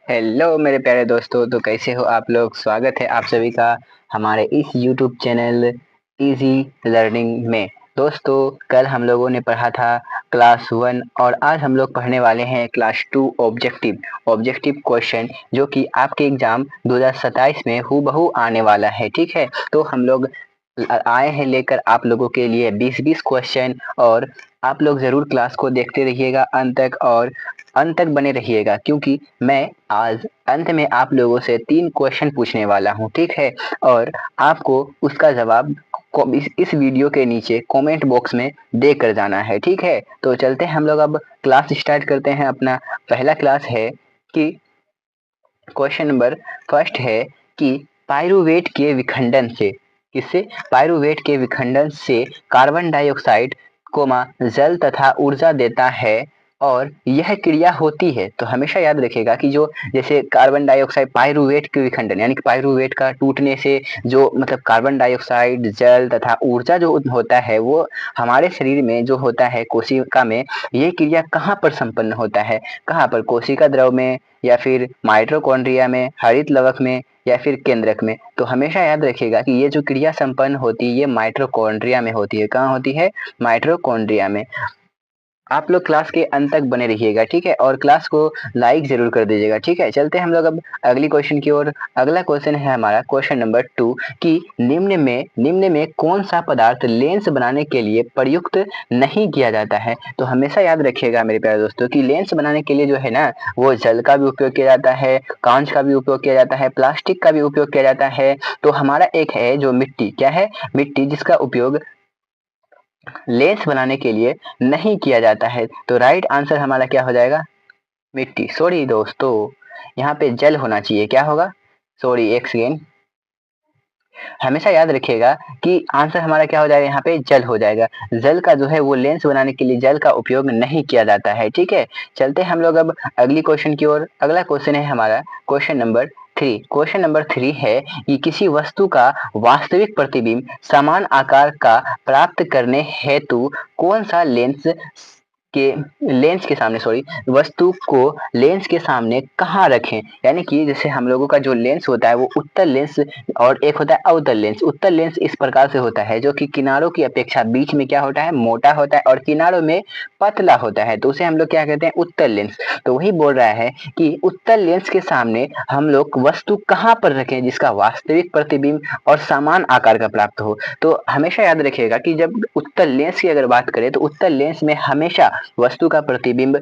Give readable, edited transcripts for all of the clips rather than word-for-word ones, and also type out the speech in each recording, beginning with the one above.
Hello मेरे प्यारे दोस्तों, तो कैसे हो आप लोग। स्वागत है आप सभी का हमारे इस यूट्यूब चैनल इजी लर्निंग में। दोस्तों, कल हम लोगों ने पढ़ा था क्लास 1 और आज हम लोग पढ़ने वाले हैं क्लास 2 ऑब्जेक्टिव क्वेश्चन, जो कि आपके एग्जाम 2027 में हूबहू आने वाला है। ठीक है, तो हम लोग आए हैं लेकर आप लोगों के लिए 20-20 क्वेश्चन, और आप लोग ज़रूर क्लास को देखते रहिएगा अंत तक, और अंत तक बने रहिएगा, क्योंकि मैं आज अंत में आप लोगों से 3 क्वेश्चन पूछने वाला हूं। ठीक है, और आपको उसका जवाब इस वीडियो के नीचे कमेंट बॉक्स में दे कर जाना है। ठीक है, तो चलते हैं हम लोग अब क्लास स्टार्ट करते हैं। अपना पहला क्लास है कि क्वेश्चन नंबर फर्स्ट है कि पाइरूवेट के विखंडन से, किससे? पाइरूवेट के विखंडन से कार्बन डाइऑक्साइड जल तथा ऊर्जा देता है और यह क्रिया होती है। तो हमेशा याद रखिएगा कि जो जैसे कार्बन डाइऑक्साइड, पाइरूवेट के विखंडन यानी कि पाइरूवेट का टूटने से जो मतलब कार्बन डाइऑक्साइड, जल तथा ऊर्जा जो होता है, वो हमारे शरीर में जो होता है कोशिका में, ये क्रिया कहाँ पर संपन्न होता है? कहाँ पर? कोशिका द्रव में, या फिर माइटोकॉन्ड्रिया में, हरित लवक में, या फिर केंद्रक में। तो हमेशा याद रखिएगा कि ये जो क्रिया संपन्न होती है ये माइटोकॉन्ड्रिया में होती है। कहाँ होती है? माइटोकॉन्ड्रिया में। आप लोग क्लास के अंत तक बने रहिएगा, ठीक है, और क्लास को लाइक जरूर कर दीजिएगा। ठीक है, चलते हैं हम लोग अब अगली क्वेश्चन की ओर। अगला क्वेश्चन है हमारा क्वेश्चन नंबर 2 कि निम्न में कौन सा पदार्थ लेंस बनाने के लिए प्रयुक्त नहीं किया जाता है? तो हमेशा याद रखिएगा मेरे प्यारे दोस्तों कि लेंस बनाने के लिए जो है ना, वो जल का भी उपयोग किया जाता है, कांच का भी उपयोग किया जाता है, प्लास्टिक का भी उपयोग किया जाता है। तो हमारा एक है जो मिट्टी, क्या है? मिट्टी, जिसका उपयोग लेंस बनाने के लिए नहीं किया जाता है। तो राइट आंसर हमारा क्या हो जाएगा? मिट्टी। सॉरी दोस्तों, यहाँ पे जल होना चाहिए। क्या होगा? सॉरी, एक सेकेंड। हमेशा याद रखिएगा कि आंसर हमारा क्या हो जाएगा? यहाँ पे जल हो जाएगा। जल का जो है वो लेंस बनाने के लिए जल का उपयोग नहीं किया जाता है। ठीक है, चलते हम लोग अब अगली क्वेश्चन की ओर। अगला क्वेश्चन है हमारा क्वेश्चन नंबर 3। क्वेश्चन नंबर 3 है कि किसी वस्तु का वास्तविक प्रतिबिंब समान आकार का प्राप्त करने हेतु कौन सा लेंस के सामने, सॉरी, वस्तु को लेंस के सामने कहाँ रखें? यानी कि जैसे हम लोगों का जो लेंस होता है वो उत्तल लेंस और एक होता है अवतल लेंस। उत्तल लेंस इस प्रकार से होता है जो कि किनारों की अपेक्षा बीच में क्या होता है? मोटा होता है, और किनारों में पतला होता है, तो उसे हम लोग क्या कहते हैं? उत्तल लेंस। तो वही बोल रहा है कि उत्तल लेंस के सामने हम लोग वस्तु कहाँ पर रखें जिसका वास्तविक प्रतिबिंब और समान आकार का प्राप्त हो। तो हमेशा याद रखिएगा कि जब उत्तल लेंस की अगर बात करें तो उत्तल लेंस में हमेशा वस्तु का प्रतिबिंब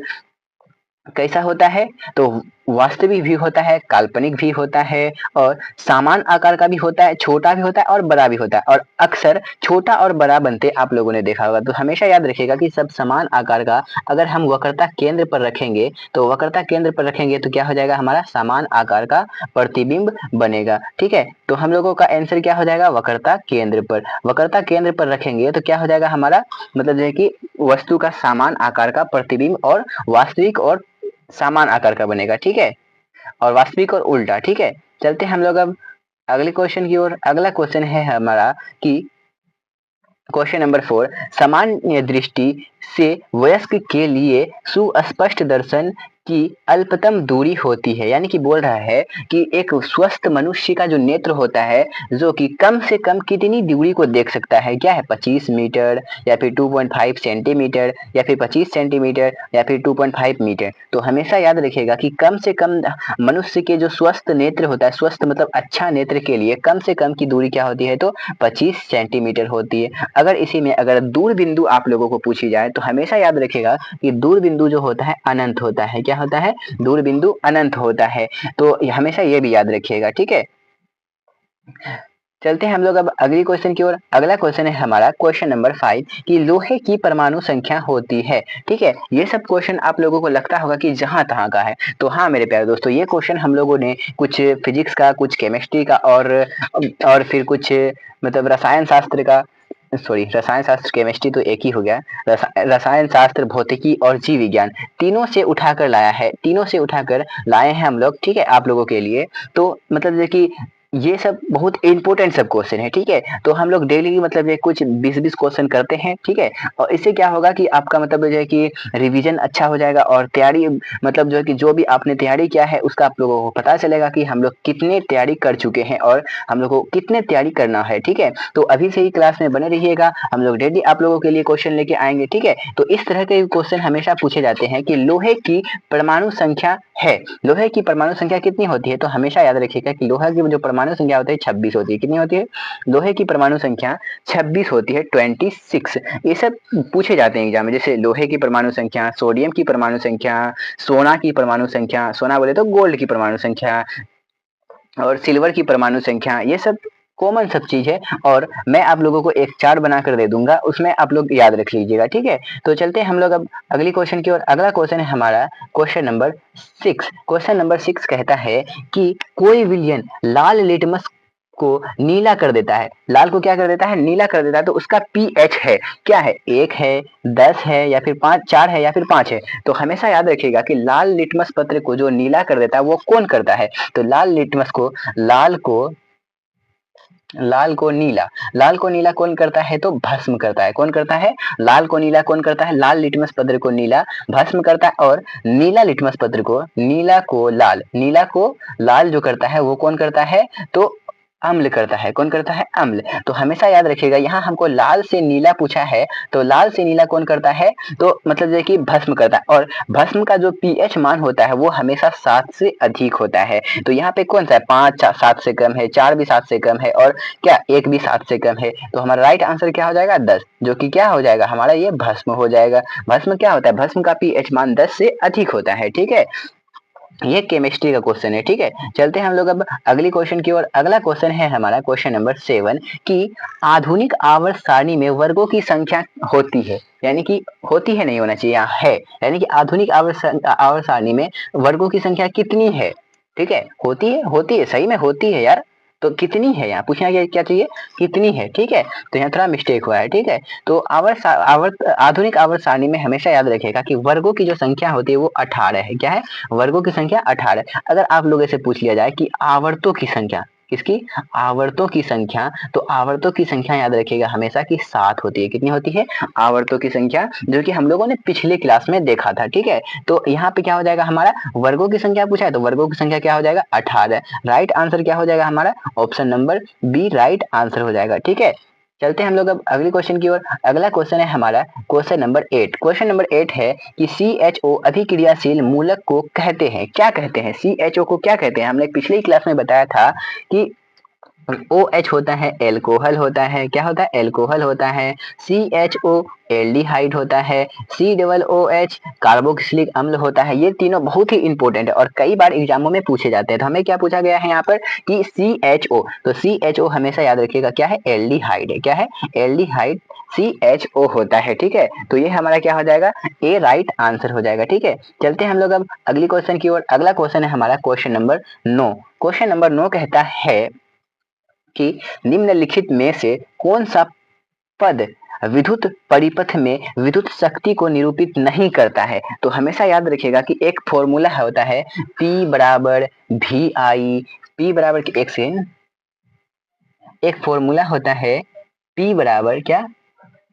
कैसा होता है? तो वास्तविक भी होता है, काल्पनिक भी होता है, और समान आकार का भी होता है, छोटा भी होता है और बड़ा भी होता है, और अक्सर छोटा और बड़ा बनते आप लोगों ने देखा होगा। तो हमेशा याद रखिएगा कि सब समान आकार का अगर हम वक्रता केंद्र पर रखेंगे, तो वक्रता केंद्र पर रखेंगे तो क्या हो जाएगा? हमारा समान आकार का प्रतिबिंब बनेगा। ठीक है, तो हम लोगों का आंसर क्या हो जाएगा? वक्रता केंद्र पर। वक्रता केंद्र पर रखेंगे तो क्या हो जाएगा हमारा? मतलब जो है कि वस्तु का समान आकार का प्रतिबिंब और वास्तविक और समान आकार का बनेगा। ठीक है, और वास्तविक और उल्टा। ठीक है, चलते हम लोग अब अगले क्वेश्चन की ओर। अगला क्वेश्चन है हमारा कि क्वेश्चन नंबर 4, सामान्य दृष्टि से वयस्क के लिए सुस्पष्ट दर्शन की अल्पतम दूरी होती है। यानी कि बोल रहा है कि एक स्वस्थ मनुष्य का जो नेत्र होता है, जो कि कम से कम कितनी दूरी को देख सकता है? क्या है? 25 मीटर, या फिर 2.5 सेंटीमीटर, या फिर 25 सेंटीमीटर, या फिर 2.5 मीटर। तो हमेशा याद रखिएगा कि कम से कम मनुष्य के जो स्वस्थ नेत्र होता है, स्वस्थ मतलब अच्छा नेत्र के लिए कम से कम की दूरी क्या होती है? तो 25 सेंटीमीटर होती है। अगर इसी में अगर दूर बिंदु आप लोगों को पूछी जाए तो हमेशा याद रखिएगा कि दूर बिंदु जो होता है अनंत होता है। क्या होता है? दूर बिंदु अनंत होता है। तो हमेशा ये भी याद रखिएगा। ठीक है, चलते हैं हम लोग अब अगली क्वेश्चन की ओर। अगला क्वेश्चन है हमारा क्वेश्चन नंबर 5 कि लोहे की परमाणु संख्या होती है। ठीक है, ये सब क्वेश्चन आप लोगों को लगता होगा कि जहां तहां का है। तो हाँ मेरे प्यारे दोस्तों, ये क्वेश्चन हम लोगों ने कुछ फिजिक्स का, कुछ केमिस्ट्री का, और फिर कुछ मतलब रसायन शास्त्र का, सॉरी, रसायन शास्त्र केमिस्ट्री तो एक ही हो गया, रसायन शास्त्र, भौतिकी और जीव विज्ञान, तीनों से उठाकर लाया है, तीनों से उठाकर लाए हैं हम लोग। ठीक है, आप लोगों के लिए। तो मतलब कि ये सब बहुत इंपॉर्टेंट सब क्वेश्चन है, ठीक है। तो हम लोग डेली मतलब ये कुछ 20-20 क्वेश्चन करते हैं, ठीक है। और इससे क्या होगा कि आपका मतलब जो है कि रिवीजन अच्छा हो जाएगा और तैयारी मतलब जो है कि जो भी आपने तैयारी किया है उसका आप लोगों को पता चलेगा कि हम लोग कितने तैयारी कर चुके हैं और हम लोग को कितने तैयारी करना है, ठीक है। तो अभी से ही क्लास में बने रहिएगा, हम लोग डेली आप लोगों के लिए क्वेश्चन लेके आएंगे, ठीक है। तो इस तरह के क्वेश्चन हमेशा पूछे जाते हैं कि लोहे की परमाणु संख्या है, लोहे की परमाणु संख्या कितनी होती है। तो हमेशा याद रखिएगा कि लोहा की जो परमाणु संख्या होती है 26 होती है। कितनी होती है? लोहे की परमाणु संख्या 26 होती है, 26। ये सब पूछे जाते हैं एग्जाम में, जैसे लोहे की परमाणु संख्या, सोडियम की परमाणु संख्या, सोना की परमाणु संख्या, सोना बोले तो गोल्ड की परमाणु संख्या, और सिल्वर की परमाणु संख्या, ये सब कॉमन सब चीज है। और मैं आप लोगों को एक चार्ट बनाकर दे दूंगा, उसमें आप लोग याद रख लीजिएगा, ठीक है। तो चलते हैं हम लोग अब अगली क्वेश्चन की ओर। अगला क्वेश्चन है हमारा क्वेश्चन नंबर 6। क्वेश्चन नंबर 6 कहता है कि कोई विलयन लाल लिटमस को नीला कर देता है। लाल को क्या कर देता है? नीला कर देता है। तो उसका पीएच है क्या है? 1 है, 10 है, या फिर 5, 4 है, या फिर 5 है। तो हमेशा याद रखिएगा कि लाल लिटमस पत्र को जो नीला कर देता है वो कौन करता है? तो लाल को नीला कौन करता है? तो भस्म करता है। कौन करता है? लाल को नीला कौन करता है? लाल लिटमस पत्र को नीला भस्म करता है। और नीला लिटमस पत्र को, नीला को लाल जो करता है वो कौन करता है? तो अम्ल करता है। कौन करता है? अम्ल। तो हमेशा याद रखिएगा, यहाँ हमको लाल से नीला पूछा है, तो लाल से नीला कौन करता है? तो मतलब जो है कि भस्म करता है। और भस्म का जो पीएच मान होता है वो हमेशा 7 से अधिक होता है। तो यहाँ पे कौन सा है? 5 7 से कम है, 4 भी 7 से कम है, और क्या 1 भी 7 से कम है। तो हमारा राइट आंसर क्या हो जाएगा? 10, जो कि क्या हो जाएगा हमारा? ये भस्म हो जाएगा। भस्म क्या होता है? भस्म का पीएच मान 10 से अधिक होता है, ठीक है। ये केमिस्ट्री का क्वेश्चन है, ठीक है। चलते हैं हम लोग अब अगली क्वेश्चन की ओर। अगला क्वेश्चन है हमारा क्वेश्चन नंबर 7 कि आधुनिक आवर्त सारणी में वर्गों की संख्या होती है, यानी कि होती है, नहीं होना चाहिए, यहाँ है। यानी कि आधुनिक आवर्त सारणी में वर्गों की संख्या कितनी है? ठीक है, होती है, सही में होती है यार। तो कितनी है यहाँ पूछना क्या चाहिए? कितनी है, ठीक है। तो यहाँ थोड़ा मिस्टेक हुआ है, ठीक है। तो आधुनिक आवर्त सारणी में हमेशा याद रखेगा कि वर्गों की जो संख्या होती है वो 18 है। क्या है? वर्गों की संख्या 18। अगर आप लोगों से पूछ लिया जाए कि आवर्तों की संख्या, किसकी? आवर्तों की संख्या। तो आवर्तों की संख्या याद रखिएगा हमेशा की 7 होती है। कितनी होती है? आवर्तों की संख्या, जो कि हम लोगों ने पिछले क्लास में देखा था, ठीक है। तो यहाँ पे क्या हो जाएगा हमारा? वर्गों की संख्या पूछा है, तो वर्गों की संख्या क्या हो जाएगा? 18। राइट आंसर क्या हो जाएगा हमारा? Option number B right answer हो जाएगा, ठीक है। चलते हैं हम लोग अब अगले क्वेश्चन की ओर। अगला क्वेश्चन है हमारा क्वेश्चन नंबर 8। क्वेश्चन नंबर 8 है कि CHO अभिक्रियाशील मूलक को कहते हैं, क्या कहते हैं? CHO को क्या कहते हैं? हमने पिछली क्लास में बताया था कि OH होता है, एल्कोहल होता है। क्या होता है? एल्कोहल होता है। CHO एल्डिहाइड होता है। COOH कार्बोक्सिलिक अम्ल होता है। ये तीनों बहुत ही इंपॉर्टेंट है और कई बार एग्जामों में पूछे जाते हैं। तो हमें क्या पूछा गया है यहाँ पर कि CHO, तो CHO हमेशा याद रखिएगा क्या है? एल्डिहाइड है। क्या है? एल्डिहाइड CHO होता है, ठीक है। तो ये हमारा क्या हो जाएगा? ए राइट आंसर हो जाएगा, ठीक है। चलते हैं हम लोग अब अगली क्वेश्चन की ओर। अगला क्वेश्चन है हमारा क्वेश्चन नंबर 9। क्वेश्चन नंबर 9 कहता है कि निम्नलिखित में से कौन सा पद विद्युत परिपथ में विद्युत शक्ति को निरूपित नहीं करता है? तो हमेशा याद रखिएगा कि एक फॉर्मूला होता है P बराबर VI। P बराबर एक से एक फॉर्मूला होता है P बराबर क्या?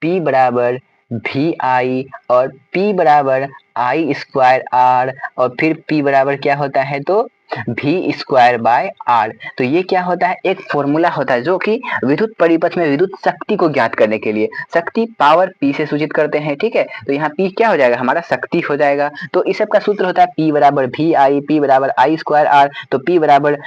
P बराबर VI, और P बराबर I स्क्वायर R, और फिर P बराबर क्या होता है? तो V स्क्वायर बाय R। तो ये क्या होता है? एक फॉर्मूला होता है जो कि विद्युत परिपथ में विद्युत शक्ति को ज्ञात करने के लिए, शक्ति पावर P से सूचित करते हैं, ठीक है। तो यहाँ P क्या हो जाएगा? हमारा शक्ति हो जाएगा। तो इस सब का सूत्र होता है P बराबर VI, P बराबर I स्क्वायर R, तो P बराबर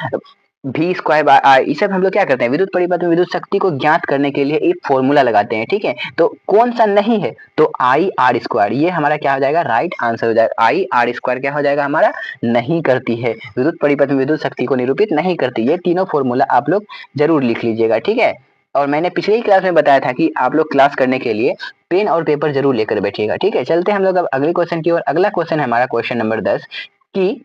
V स्क्वायर बाय R। इसे हम लोग क्या करते हैं? विद्युत परिपथ में विद्युत शक्ति को ज्ञात करने के लिए एक फॉर्मूला लगाते हैं, ठीक है। तो कौन सा नहीं है? तो I R स्क्वायर। ये हमारा क्या हो जाएगा? राइट आंसर हो जाएगा। I R स्क्वायर क्या हो जाएगा हमारा? नहीं करती है, विद्युत परिपथ में विद्युत शक्ति को निरूपित नहीं करती। ये तीनों फॉर्मूला आप लोग जरूर लिख लीजिएगा, ठीक है। और मैंने पिछली क्लास में बताया था कि आप लोग क्लास करने के लिए पेन और पेपर जरूर लेकर बैठिएगा, ठीक है। चलते हैं हम लोग अब अगले क्वेश्चन की ओर। अगला क्वेश्चन है हमारा क्वेश्चन नंबर 10 कि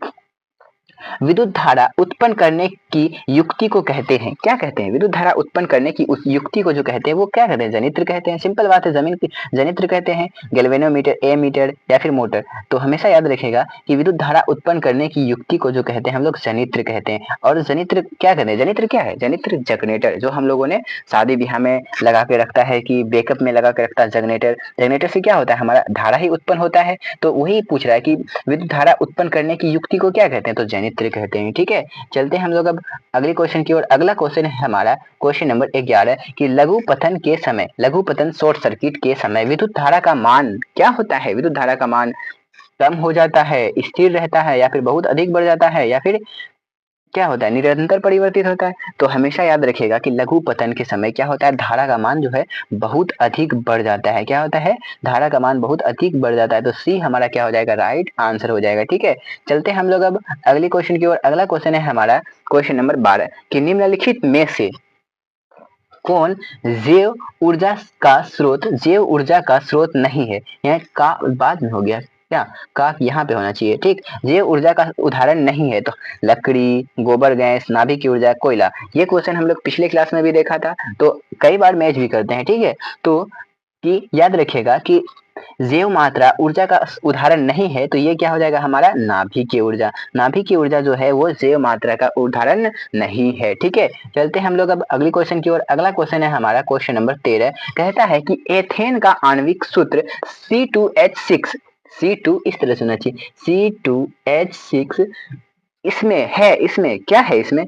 विद्युत धारा उत्पन्न करने की युक्ति को कहते हैं, क्या कहते हैं? विद्युत धारा उत्पन्न करने की उस युक्ति को जो कहते हैं वो क्या कहते हैं? जनित्र कहते हैं। सिंपल बात है, जमीन की जनित्र कहते हैं, गैल्वेनोमीटर, एमीटर या फिर मोटर। तो हमेशा याद रखेगा कि विद्युत धारा उत्पन्न करने की युक्ति को जो कहते हैं हम लोग जनित्र कहते हैं। और जनित्र क्या कहते हैं? जनित्र क्या है? जनित्र जनरेटर, जो हम लोगों ने शादी ब्याह में लगा के रखता है, कि बैकअप में लगा के रखता है जनरेटर। जनरेटर से क्या होता है? हमारा धारा ही उत्पन्न होता है। तो वही पूछ रहा है कि विद्युत धारा उत्पन्न करने की युक्ति को क्या कहते हैं? तो जनित्र कहते हैं। ठीक है, चलते हैं हम लोग अब अगले क्वेश्चन की ओर। अगला क्वेश्चन है हमारा क्वेश्चन नंबर 11 कि लघु पतन के समय, लघु पतन शॉर्ट सर्किट के समय विद्युत धारा का मान क्या होता है? विद्युत धारा का मान कम हो जाता है, स्थिर रहता है, या फिर बहुत अधिक बढ़ जाता है, या फिर क्या होता है? निरंतर परिवर्तित होता है। तो हमेशा याद रखिएगा कि लघु पतन के समय क्या होता है? धारा का मान जो है बहुत अधिक बढ़ जाता है। क्या होता है? धारा का मान बहुत अधिक बढ़ जाता है। तो सी हमारा क्या हो जाएगा? राइट आंसर हो जाएगा। ठीक है, चलते हम लोग अब अगले क्वेश्चन की ओर। अगला क्वेश्चन है हमारा क्वेश्चन नंबर 12 कि निम्नलिखित में से कौन जैव ऊर्जा का स्रोत, जैव ऊर्जा का स्रोत नहीं है? यहाँ का बाद में हो गया क्या? का यहाँ पे होना चाहिए। ठीक, जैव ऊर्जा का उदाहरण नहीं है तो लकड़ी, गोबर गैस, नाभिक की ऊर्जा, कोयला। ये क्वेश्चन हम लोग पिछले क्लास में भी देखा था, तो कई बार मैच भी करते हैं। ठीक है, तो कि याद रखिएगा कि जैव मात्रा ऊर्जा का उदाहरण नहीं है, तो ये क्या हो जाएगा? हमारा नाभिकीय ऊर्जा। नाभिकीय ऊर्जा जो है वो जैव मात्रा का उदाहरण नहीं है। ठीक है, चलते हम लोग अब अगले क्वेश्चन की ओर। अगला क्वेश्चन है हमारा क्वेश्चन नंबर 13, कहता है कि एथेन का आणविक सूत्र C2H6, C2 इस तरह से होना चाहिए, C2H6 इसमें है, इसमें क्या है? इसमें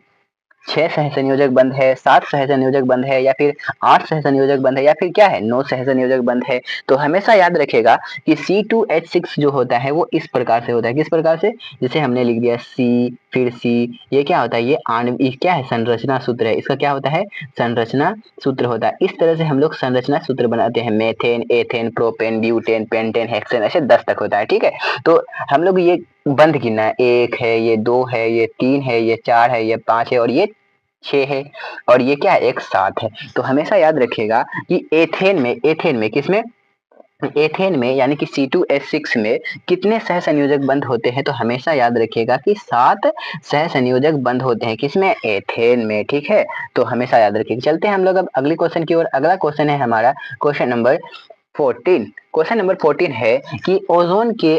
6 सहसंयोजक बंध है, 7 सहसंयोजक बंध है, या फिर 8 सहसंयोजक बंध है, या फिर क्या है? 9 सहसंयोजक बंध है। तो हमेशा याद रखेगा कि C2H6 जो होता है वो इस प्रकार से होता है। किस प्रकार से? जैसे हमने लिख दिया C, फिर C, ये क्या होता है? ये आणविक क्या है? संरचना सूत्र है। इसका क्या होता है? संरचना सूत्र होता है। इस तरह से हम लोग संरचना सूत्र बनाते हैं। Methane, ethane, propane, butane, pentane, hexane, ऐसे 10 तक होता है। ठीक है, तो हम लोग ये बंध गिनना है, 1 है, ये 2 है, ये 3 है, ये 4 है, ये 5 है, और ये 6 है, और ये क्या है? एक 7 है। तो हमेशा याद रखिएगा कि एथेन में किसमें? एथेन में, यानी कि C2H6 में कितने सहसंयोजक बंध होते हैं? तो हमेशा याद रखिएगा कि 7 सहसंयोजक बंध होते हैं। किसमें? एथेन में। ठीक है, तो हमेशा याद रखिएगा। चलते हैं हम लोग अब अगले क्वेश्चन की ओर। अगला क्वेश्चन है हमारा क्वेश्चन नंबर 14। क्वेश्चन नंबर 14 है कि ओजोन के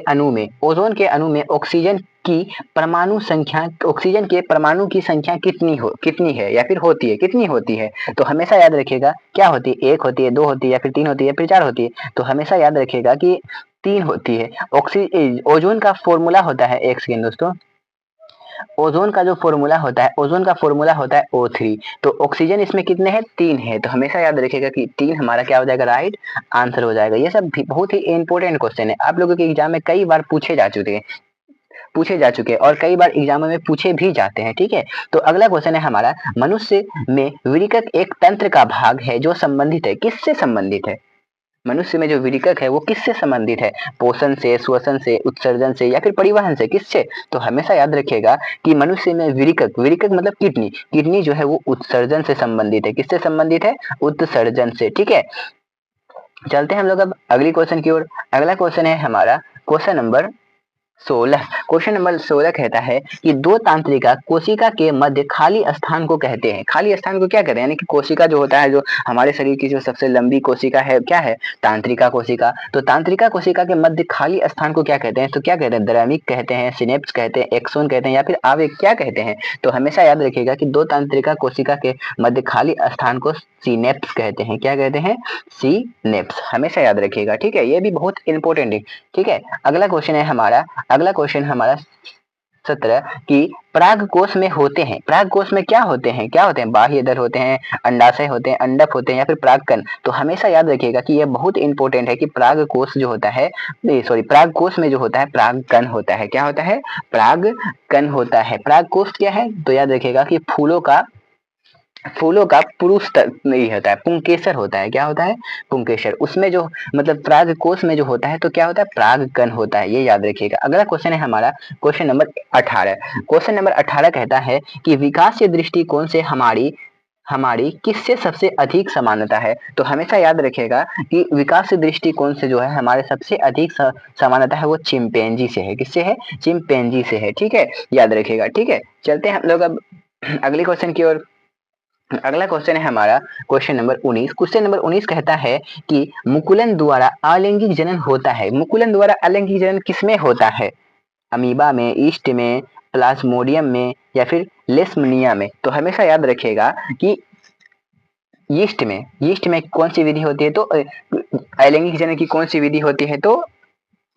अणु में ऑक्सीजन की परमाणु संख्या, ऑक्सीजन के परमाणु की संख्या कितनी है, या फिर होती है? कितनी होती है? तो हमेशा याद रखिएगा क्या होती है? 1 होती है, 2 होती है, या फिर 3 होती है, या फिर 4 होती है? तो हमेशा याद रखिएगा कि 3 होती है। ओजोन का फॉर्मूला होता है, एक सेकेंड दोस्तों, ओजोन का जो फॉर्मूला होता है, ओजोन का फॉर्मूला होता है O3। तो ऑक्सीजन इसमें कितने हैं? 3 है। तो हमेशा याद रखिएगा कि 3 हमारा क्या हो जाएगा? राइट आंसर हो जाएगा। ये सब बहुत ही इंपॉर्टेंट क्वेश्चन है, आप लोगों के एग्जाम में कई बार पूछे जा चुके हैं और कई बार एग्जाम में पूछे भी जाते हैं। ठीक है, तो अगला क्वेश्चन है हमारा, मनुष्य में विरिकक एक तंत्र का भाग है जो संबंधित है, किससे संबंधित है? मनुष्य में जो विरिकक है वो किससे संबंधित है? पोषण से, श्वसन से, उत्सर्जन से, या फिर परिवहन से? किससे? तो हमेशा याद रखिएगा कि मनुष्य में विरिकक मतलब किडनी जो है वो उत्सर्जन से संबंधित है। किससे संबंधित है? उत्सर्जन से। ठीक है, चलते हैं हम लोग अब अगली क्वेश्चन की ओर। अगला क्वेश्चन है हमारा क्वेश्चन नंबर 16। क्वेश्चन नंबर 16 कहता है कि दो तांत्रिका कोशिका के मध्य खाली स्थान को कहते हैं। खाली स्थान को क्या कहते हैं? यानी कि कोशिका जो होता है, जो हमारे शरीर की जो सबसे लंबी कोशिका है, क्या है? तांत्रिका कोशिका। तो तांत्रिका कोशिका के मध्य खाली स्थान को क्या कहते हैं? तो क्या कहते हैं? द्रमिक कहते हैं, सिनेप्स कहते हैं, एक्सोन कहते हैं, या फिर आवेग क्या कहते हैं? तो हमेशा याद रखिएगा कि दो तांत्रिका कोशिका के मध्य खाली स्थान को सिनेप्स कहते हैं। क्या कहते हैं? सिनेप्स। हमेशा याद रखिएगा। ठीक है, ये भी बहुत इंपॉर्टेंट है। ठीक है, अगला क्वेश्चन है हमारा 17 कि पराग कोश में होते हैं, पराग कोश में क्या होते हैं? बाह्य दर होते हैं, अंडाशय होते हैं, अंडक होते हैं, या फिर परागकण। तो हमेशा याद रखिएगा कि यह बहुत इंपॉर्टेंट है कि पराग कोश जो होता है, पराग कोश में जो होता है परागकण होता है। क्या होता है? परागकण होता है। पराग कोश क्या है? तो याद रखिएगा कि फूलों का पुरुष नहीं होता है, पुंकेसर होता है। क्या होता है? पुंकेसर। उसमें जो मतलब पराग कोश में जो होता है तो क्या होता है? परागकण होता है, ये याद रखिएगा। अगला क्वेश्चन है हमारा क्वेश्चन नंबर 18। क्वेश्चन नंबर 18 कहता है कि विकास के दृष्टिकोण से हमारी हमारी किससे सबसे अधिक समानता है? तो हमेशा याद रखिएगा कि विकास दृष्टिकोण से जो है हमारे सबसे अधिक समानता है वो चिंपैंजी से है। किससे है? चिंपैंजी से है। ठीक है, याद रखिएगा। ठीक है, चलते हैं हम लोग अब अगले क्वेश्चन की ओर। अगला क्वेश्चन है हमारा क्वेश्चन नंबर 19। क्वेश्चन नंबर 19 कहता है कि मुकुलन द्वारा अलैंगिक जनन होता है। मुकुलन द्वारा अलैंगिक जनन किसमें होता है? अमीबा में, ईस्ट में, प्लाज्मोडियम में या फिर लेशमनिया में? तो हमेशा याद रखिएगा कि यीस्ट में कौन सी विधि होती है? तो अलैंगिक जनन की कौन सी विधि होती है? तो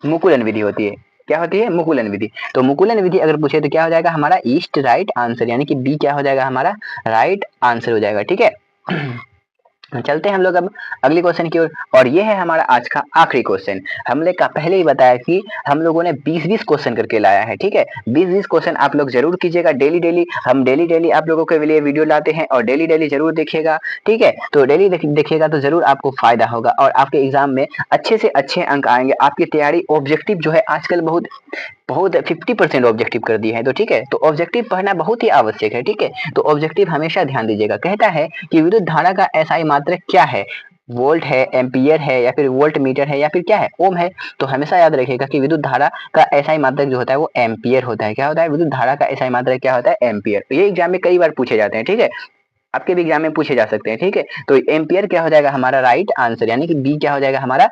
मुकुलन विधि होती है। क्या होती है? मुकुलन विधि। तो मुकुलन विधि अगर पूछे तो क्या हो जाएगा हमारा? ईस्ट राइट आंसर, यानी कि बी क्या हो जाएगा हमारा? राइट आंसर हो जाएगा। ठीक है, चलते हैं हम लोग अब अगले क्वेश्चन की ओर। और ये है हमारा आज का आखिरी क्वेश्चन। हमने का पहले ही बताया कि हम लोगों ने 20-20 क्वेश्चन करके लाया है। ठीक है, 20-20 क्वेश्चन आप लोग जरूर कीजिएगा। डेली हम डेली आप लोगों के लिए वीडियो लाते हैं और डेली जरूर देखिएगा। ठीक है, तो डेली देखिएगा तो जरूर आपको फायदा होगा और आपके एग्जाम में अच्छे से अच्छे अंक आएंगे। आपकी तैयारी ऑब्जेक्टिव जो है आजकल बहुत 50% ऑब्जेक्टिव कर दिए हैं। तो ठीक है, तो ऑब्जेक्टिव पढ़ना बहुत ही आवश्यक है। ठीक है, तो ऑब्जेक्टिव हमेशा ध्यान दीजिएगा। कहता है कि विद्युत धारा का एसआई मात्रक क्या है? वोल्ट है, एम्पियर है या फिर वोल्ट मीटर है या फिर क्या है? ओम है। तो हमेशा याद रखिएगा कि विद्युत धारा का एसआई मात्रक जो होता है वो एम्पियर होता है। क्या होता है? विद्युत धारा का एसआई मात्रक क्या होता है? एम्पियर। तो ये एग्जाम में कई बार पूछे जाते हैं। ठीक है, आपके भी एग्जाम में पूछे जा सकते हैं। ठीक है, तो एम्पियर क्या हो जाएगा हमारा? राइट आंसर, यानी कि बी क्या हो जाएगा हमारा?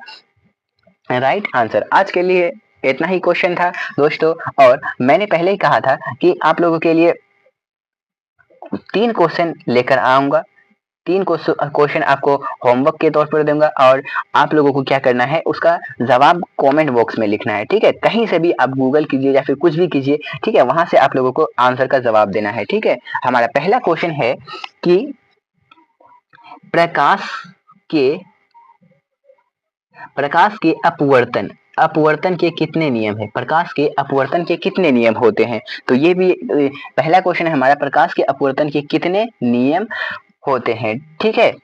Right answer. आज के लिए इतना ही क्वेश्चन था दोस्तों, और मैंने पहले ही कहा था कि आप लोगों के लिए 3 क्वेश्चन लेकर आऊंगा। 3 क्वेश्चन आपको होमवर्क के तौर पर दूंगा और आप लोगों को क्या करना है, उसका जवाब कमेंट बॉक्स में लिखना है। ठीक है, कहीं से भी आप गूगल कीजिए या फिर कुछ भी कीजिए। ठीक है, वहां से आप लोगों को आंसर का जवाब देना है। ठीक है, हमारा पहला क्वेश्चन है कि प्रकाश के अपवर्तन के कितने नियम है? प्रकाश के अपवर्तन के कितने नियम होते हैं? तो ये भी पहला क्वेश्चन है हमारा, प्रकाश के अपवर्तन के कितने नियम होते हैं? ठीक है,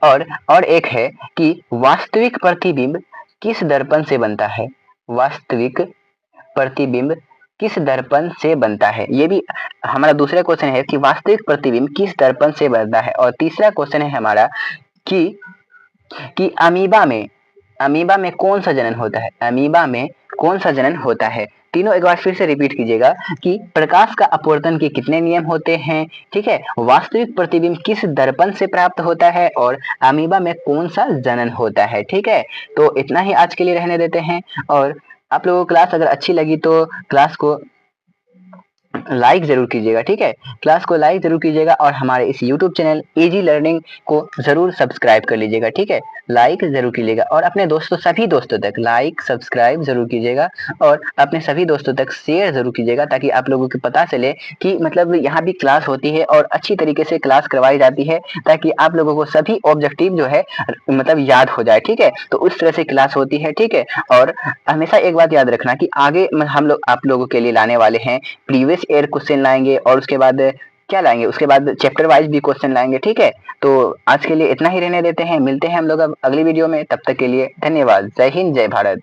और एक है कि वास्तविक प्रतिबिंब किस दर्पण से बनता है? वास्तविक प्रतिबिंब किस दर्पण से बनता है? ये भी हमारा दूसरा क्वेश्चन है कि वास्तविक प्रतिबिंब किस दर्पण से बनता है। और तीसरा क्वेश्चन है हमारा कि अमीबा में कौन सा जनन होता है? अमीबा में कौन सा जनन होता है? तीनों एक बार फिर से रिपीट कीजिएगा कि प्रकाश का अपवर्तन के कितने नियम होते हैं? ठीक है, वास्तविक प्रतिबिंब किस दर्पण से प्राप्त होता है और अमीबा में कौन सा जनन होता है? ठीक है, तो इतना ही आज के लिए रहने देते हैं। और आप लोगों को क्लास अगर अच्छी लगी तो क्लास को लाइक जरूर कीजिएगा। ठीक है, क्लास को लाइक जरूर कीजिएगा और हमारे इस यूट्यूब चैनल इजी लर्निंग को जरूर सब्सक्राइब कर लीजिएगा। ठीक है, लाइक जरूर कीजिएगा और अपने सभी दोस्तों तक लाइक सब्सक्राइब जरूर कीजिएगा और अपने सभी दोस्तों तक शेयर जरूर कीजिएगा, ताकि आप लोगों को पता चले कि मतलब यहाँ भी क्लास होती है और अच्छी तरीके से क्लास करवाई जाती है, ताकि आप लोगों को सभी ऑब्जेक्टिव जो है मतलब याद हो जाए। ठीक है, तो उस तरह से क्लास होती है। ठीक है, और हमेशा एक बात याद रखना कि आगे हम लोग आप लोगों के लिए लाने वाले हैं प्रीवियस ईयर क्वेश्चन लाएंगे और उसके बाद क्या लाएंगे? उसके बाद चैप्टर वाइज भी क्वेश्चन लाएंगे। ठीक है, तो आज के लिए इतना ही रहने देते हैं। मिलते हैं हम लोग अब अगली वीडियो में, तब तक के लिए धन्यवाद। जय हिंद, जय भारत।